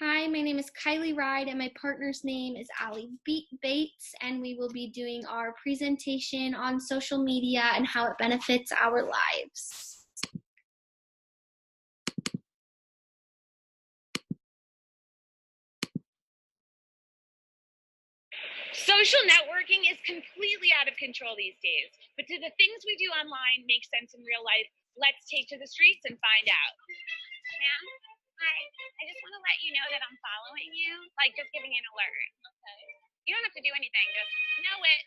Hi, my name is Kylie Wride, and my partner's name is Bates, and we will be doing our presentation on social media and how it benefits our lives. Social networking is completely out of control these days, but do the things we do online make sense in real life? Let's take to the streets and find out. Ma'am, hi. I just want to let you know that I'm following you, like just giving you an alert. Okay. You don't have to do anything, just know it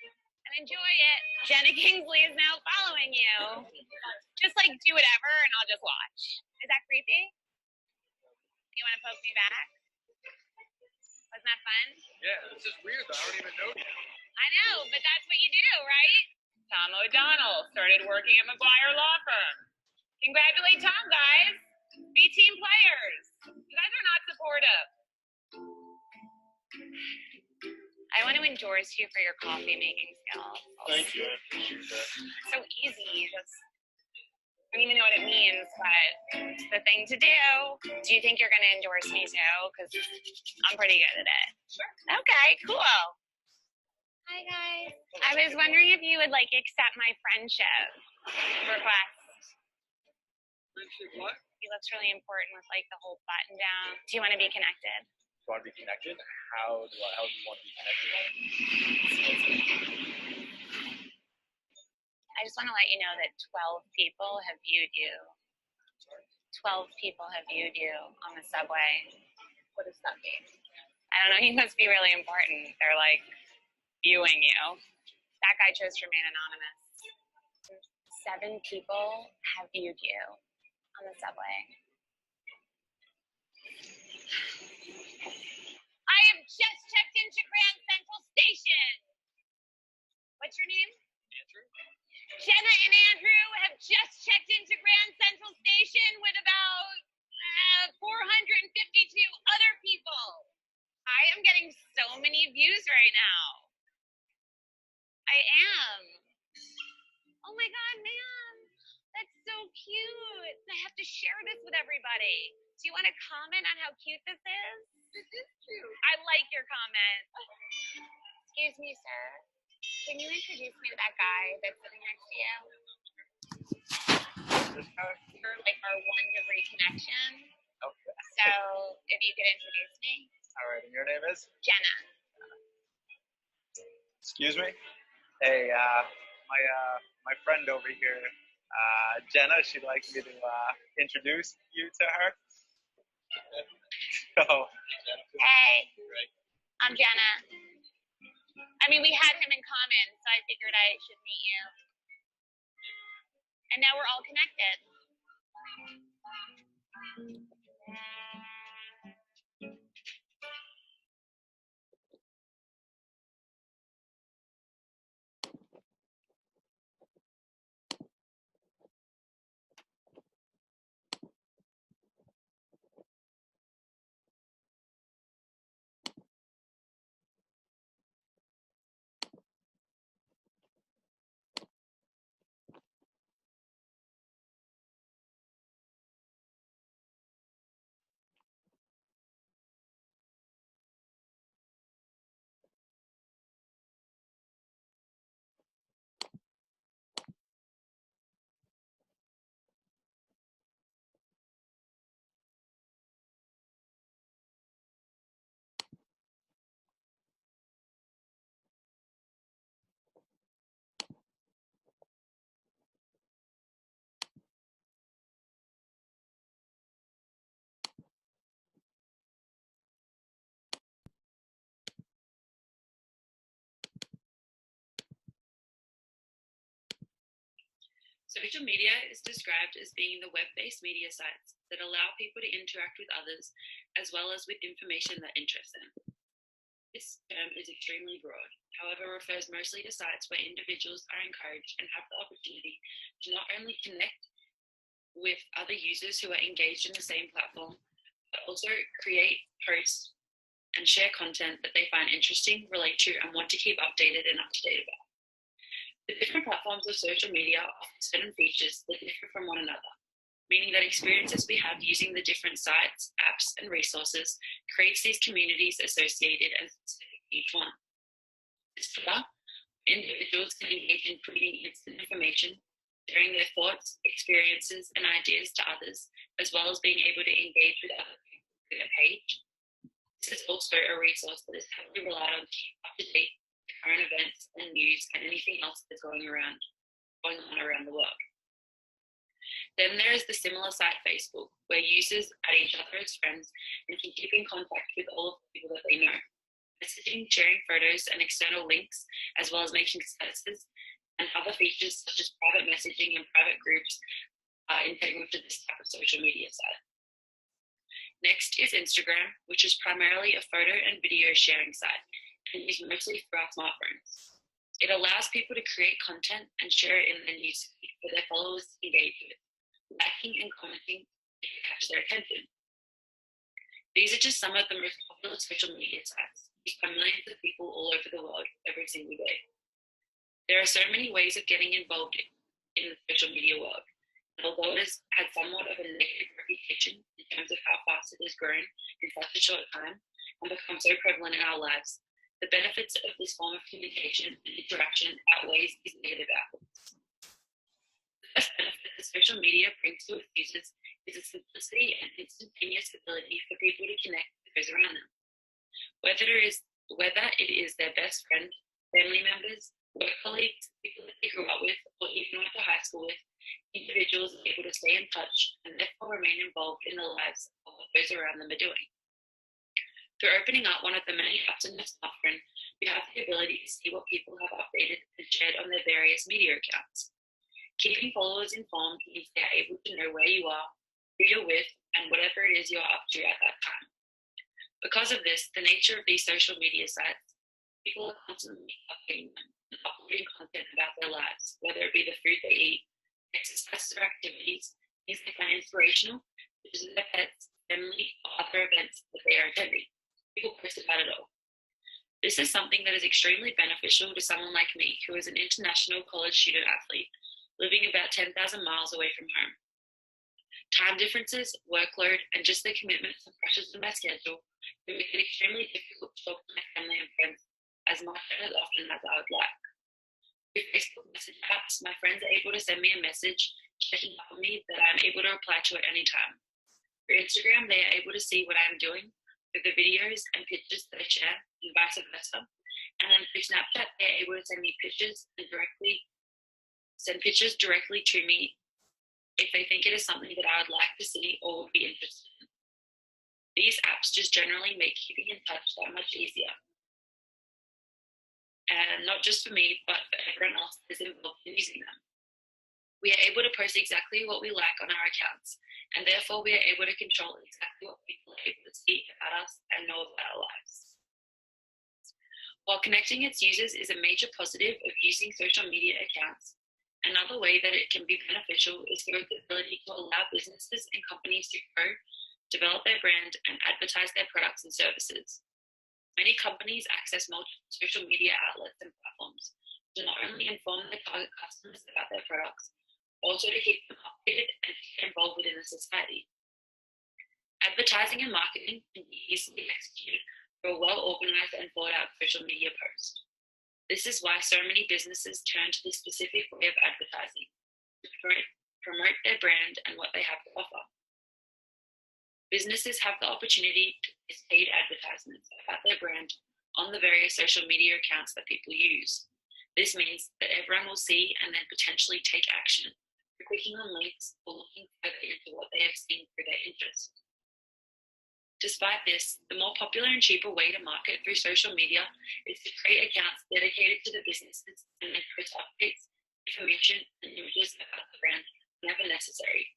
and enjoy it. Jenna Kingsley is now following you. Just like do whatever and I'll just watch. Is that creepy? You want to poke me back? Wasn't that fun? Yeah, this is weird though. I don't even know you. I know, but that's what you do, right? Tom O'Donnell started working at McGuire Law Firm. Congratulate Tom, guys. Be team players. You guys are not supportive. I want to endorse you for your coffee making skills. Thank you. I appreciate that. So easy. Just I don't even know what it means, but it's the thing to do. Do you think you're going to endorse me too? Because I'm pretty good at it. Sure. Okay, cool. Hi, guys. I was wondering if you would like accept my friendship request. Friendship what? He looks really important with like the whole button down. Do you want to be connected? Want to be connected? How do you want to be connected? I just want to let you know that 12 people have viewed you. 12 people have viewed you on the subway. What does that mean? I don't know. You must be really important. They're like viewing you. That guy chose to remain anonymous. 7 people have viewed you on the subway. I have just checked into Grand Central Station. What's your name? Andrew? Jenna and Andrew have just checked into Grand Central Station with about 452 other people. I am getting so many views right now. I am. Oh my God, man. That's so cute. I have to share this with everybody. Do you want to comment on how cute this is? This is cute. I like your comment. Excuse me, sir. Can you introduce me to that guy that's sitting next to you? This guy? For like our 1-degree connection. Okay. So if you could introduce me. All right, and your name is? Jenna. Excuse me? Hey, my friend over here, Jenna, she'd like me to introduce you to her. So, Hey, I'm Jenna. I mean, we had him in common, so I figured I should meet you. And now we're all connected. Social media is described as being the web-based media sites that allow people to interact with others as well as with information that interests them. This term is extremely broad, however refers mostly to sites where individuals are encouraged and have the opportunity to not only connect with other users who are engaged in the same platform, but also create, post, and share content that they find interesting, relate to, and want to keep updated and up to date about. The different platforms of social media offer certain features that differ from one another. meaning that experiences we have using the different sites, apps, and resources creates these communities associated and specific to each one. This Twitter, individuals can engage in tweeting instant information, sharing their thoughts, experiences, and ideas to others, as well as being able to engage with other people through their page. This is also a resource that is heavily relied on to keep up to date with current events and news and anything else that's going on around the world. Then there is the similar site Facebook, where users add each other as friends and can keep in contact with all of the people that they know. Messaging, sharing photos and external links, as well as making statuses and other features such as private messaging and private groups are integral to this type of social media site. Next is Instagram, which is primarily a photo and video sharing site and used mostly for our smartphones. It allows people to create content and share it in their newsfeed for their followers to engage with, liking and commenting to catch their attention. These are just some of the most popular social media sites used by millions of people all over the world every single day. There are so many ways of getting involved in the social media world, and although it has had somewhat of a negative reputation in terms of how fast it has grown in such a short time and become so prevalent in our lives, the benefits of this form of communication and interaction outweighs these negative outcomes. The best benefit that social media brings to its users is the simplicity and instantaneous ability for people to connect with those around them. Whether it is their best friend, family members, work colleagues, people that they grew up with, or even went to high school with, individuals are able to stay in touch and therefore remain involved in the lives of what those around them are doing. Through opening up one of the many apps in their smartphone, we have the ability to see what people have updated and shared on their various media accounts. Keeping followers informed means they are able to know where you are, who you're with, and whatever it is you're up to at that time. Because of this, the nature of these social media sites, people are constantly updating them and uploading content about their lives, whether it be the food they eat, exercises or activities, things they find inspirational, pictures of their pets, family, or other events that they are attending. People post about it all. This is something that is extremely beneficial to someone like me, who is an international college student athlete, living about 10,000 miles away from home. Time differences, workload, and just the commitments and pressures in my schedule can make it extremely difficult to talk to my family and friends as much and as often as I would like. With Facebook message apps, my friends are able to send me a message checking up on me that I am able to reply to at any time. For Instagram, they are able to see what I am doing with the videos and pictures that I share, and vice versa. And then through Snapchat, they are able to send me pictures directly to me if they think it is something that I would like to see or would be interested in. These apps just generally make keeping in touch that much easier. And not just for me, but for everyone else that is involved in using them. We are able to post exactly what we like on our accounts, and therefore we are able to control exactly what people are able to see about us and know about our lives. While connecting its users is a major positive of using social media accounts, another way that it can be beneficial is through its ability to allow businesses and companies to grow, develop their brand, and advertise their products and services. Many companies access multiple social media outlets and platforms to not only inform their target customers about their products, also to keep them updated and to get involved within the society. Advertising and marketing can be easily executed through a well-organized and thought-out social media post. This is why so many businesses turn to this specific way of advertising to promote their brand and what they have to offer. Businesses have the opportunity to place paid advertisements about their brand on the various social media accounts that people use. This means that everyone will see and then potentially take action for clicking on links or looking further into what they have seen through their interest. Despite this, the more popular and cheaper way to market through social media is to create accounts dedicated to the businesses and then post updates, information, and images about the brand whenever necessary.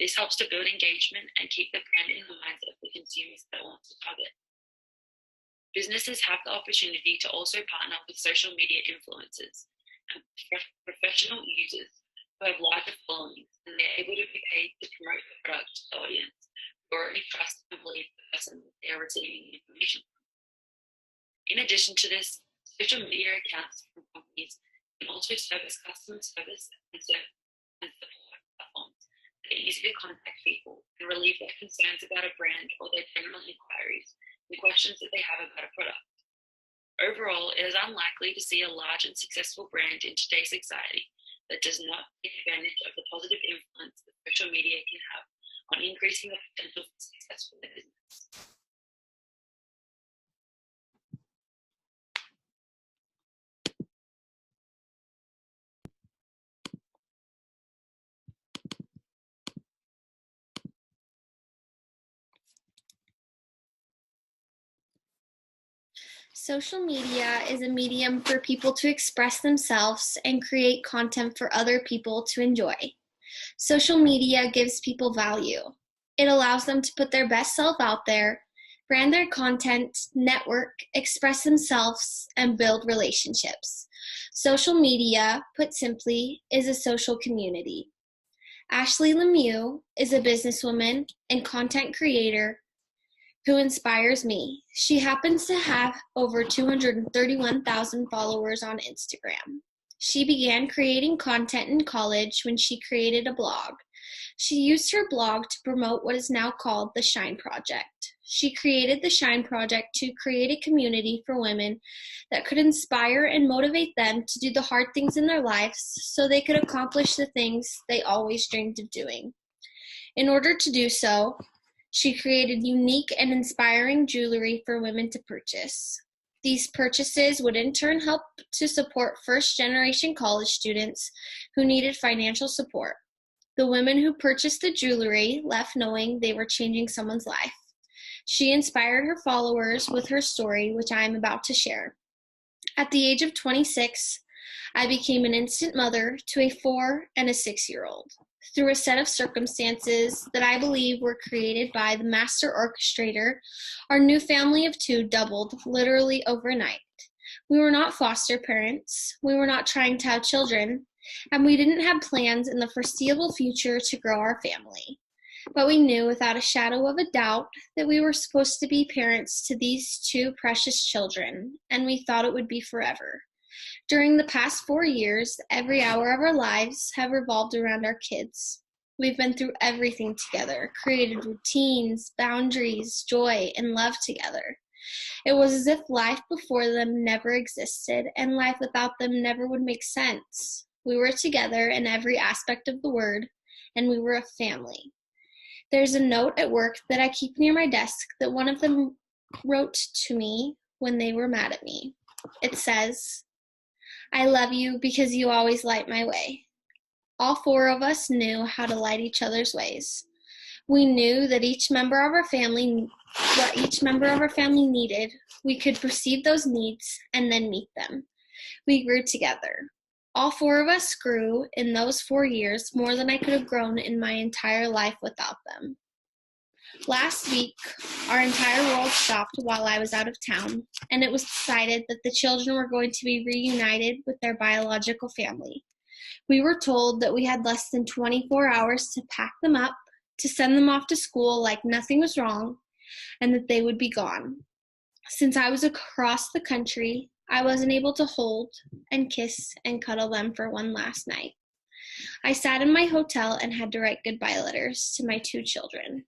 This helps to build engagement and keep the brand in the minds of the consumers that want to target. Businesses have the opportunity to also partner with social media influencers and professional users who have larger followings, and they're able to be paid to promote the product to the audience who already trust and believe the person that they are receiving the information from. In addition to this, social media accounts from companies can also serve as customer service and support platforms They're easy to contact people and relieve their concerns about a brand or their general inquiries and questions that they have about a product. Overall, it is unlikely to see a large and successful brand in today's society that does not take advantage of the positive influence that social media can have on increasing the potential for success for their business. Social media is a medium for people to express themselves and create content for other people to enjoy. Social media gives people value. It allows them to put their best self out there, brand their content, network, express themselves, and build relationships. Social media, put simply, is a social community. Ashley Lemieux is a businesswoman and content creator who inspires me. She happens to have over 231,000 followers on Instagram. She began creating content in college when she created a blog. She used her blog to promote what is now called the Shine Project. She created the Shine Project to create a community for women that could inspire and motivate them to do the hard things in their lives so they could accomplish the things they always dreamed of doing. In order to do so, she created unique and inspiring jewelry for women to purchase. These purchases would in turn help to support first-generation college students who needed financial support. The women who purchased the jewelry left knowing they were changing someone's life. She inspired her followers with her story, which I am about to share. At the age of 26, I became an instant mother to a 4 and a 6-year-old. Through a set of circumstances that I believe were created by the master orchestrator, our new family of 2 doubled literally overnight. We were not foster parents, we were not trying to have children, and we didn't have plans in the foreseeable future to grow our family. But we knew without a shadow of a doubt that we were supposed to be parents to these 2 precious children, and we thought it would be forever. During the past 4 years, every hour of our lives have revolved around our kids. We've been through everything together, created routines, boundaries, joy, and love together. It was as if life before them never existed, and life without them never would make sense. We were together in every aspect of the word, and we were a family. There's a note at work that I keep near my desk that one of them wrote to me when they were mad at me. It says, "I love you because you always light my way." All 4 of us knew how to light each other's ways. We knew that what each member of our family needed, we could perceive those needs and then meet them. We grew together. All 4 of us grew in those 4 years more than I could have grown in my entire life without them. Last week, our entire world stopped while I was out of town, and it was decided that the children were going to be reunited with their biological family. We were told that we had less than 24 hours to pack them up, to send them off to school like nothing was wrong, and that they would be gone. Since I was across the country, I wasn't able to hold and kiss and cuddle them for one last night. I sat in my hotel and had to write goodbye letters to my 2 children.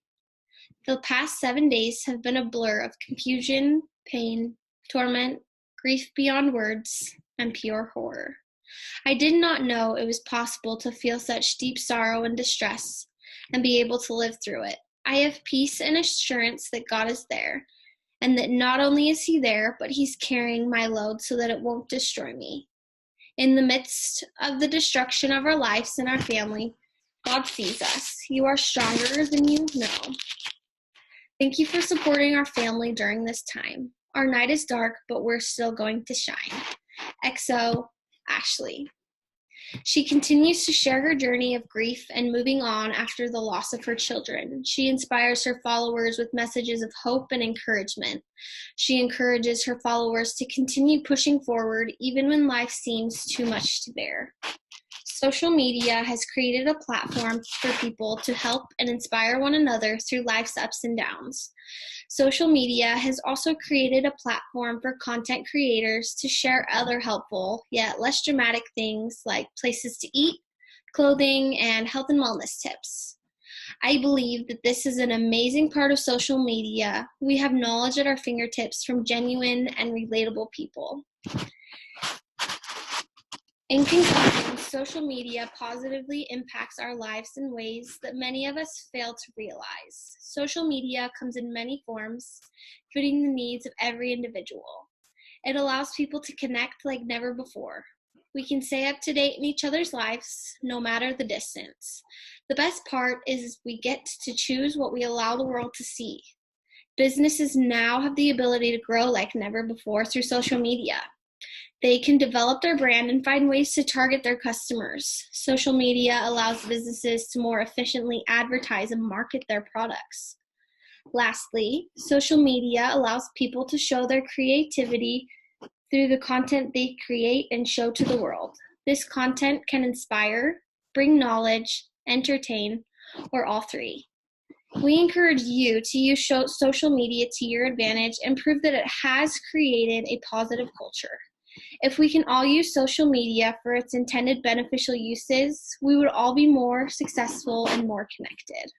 The past 7 days have been a blur of confusion, pain, torment, grief beyond words, and pure horror. I did not know it was possible to feel such deep sorrow and distress and be able to live through it. I have peace and assurance that God is there, and that not only is He there, but He's carrying my load so that it won't destroy me. In the midst of the destruction of our lives and our family, God sees us. You are stronger than you know. Thank you for supporting our family during this time. Our night is dark, but we're still going to shine. XO, Ashley. She continues to share her journey of grief and moving on after the loss of her children. She inspires her followers with messages of hope and encouragement. She encourages her followers to continue pushing forward even when life seems too much to bear. Social media has created a platform for people to help and inspire one another through life's ups and downs. Social media has also created a platform for content creators to share other helpful, yet less dramatic things like places to eat, clothing, and health and wellness tips. I believe that this is an amazing part of social media. We have knowledge at our fingertips from genuine and relatable people. In conclusion, social media positively impacts our lives in ways that many of us fail to realize. Social media comes in many forms, fitting the needs of every individual. It allows people to connect like never before. We can stay up to date in each other's lives, no matter the distance. The best part is we get to choose what we allow the world to see. Businesses now have the ability to grow like never before through social media. They can develop their brand and find ways to target their customers. Social media allows businesses to more efficiently advertise and market their products. Lastly, social media allows people to show their creativity through the content they create and show to the world. This content can inspire, bring knowledge, entertain, or all three. We encourage you to use social media to your advantage and prove that it has created a positive culture. If we can all use social media for its intended beneficial uses, we would all be more successful and more connected.